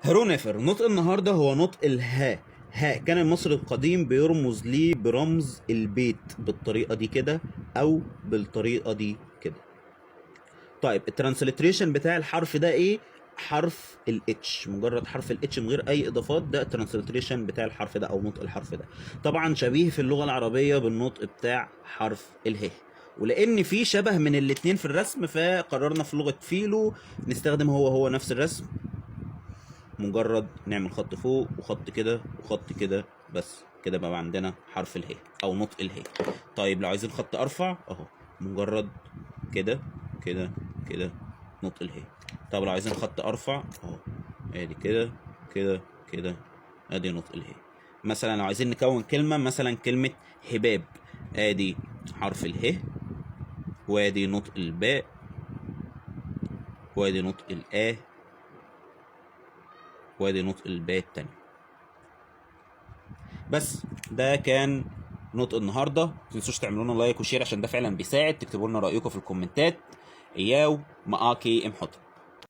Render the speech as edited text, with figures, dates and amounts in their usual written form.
هرونيفر. نطق النهارده هو نطق الهاء. هاء كان المصري القديم بيرمز ليه برمز البيت بالطريقه دي كده او بالطريقه دي كده. طيب الترانسليتريشن بتاع الحرف ده ايه؟ حرف الاتش، مجرد حرف الاتش من غير اي اضافات، ده الترانسليتريشن بتاع الحرف ده او نطق الحرف ده. طبعا شبيه في اللغه العربيه بالنطق بتاع حرف اله، ولان في شبه من الاتنين في الرسم فقررنا في لغه فيلو نستخدم هو نفس الرسم. مجرد نعمل خط فوق وخط كده وخط كده، بس كده بقى عندنا حرف اله او نطق اله. طيب لو عايزين خط ارفع اهو، مجرد كده كده كده نطق اله. طب لو عايزين خط ارفع اهو، ادي كده كده كده، ادي نطق اله. مثلا لو عايزين نكون كلمه، مثلا كلمه هباب، ادي حرف اله، وادي نطق الباء، وادي نطق الآ، وادي نطق الباء التاني. بس ده كان نطق النهارده. متنسوش تعملوا لنا لايك وشير عشان ده فعلا بيساعد. تكتبوا لنا رايكم في الكومنتات. اياو معاكي امحط.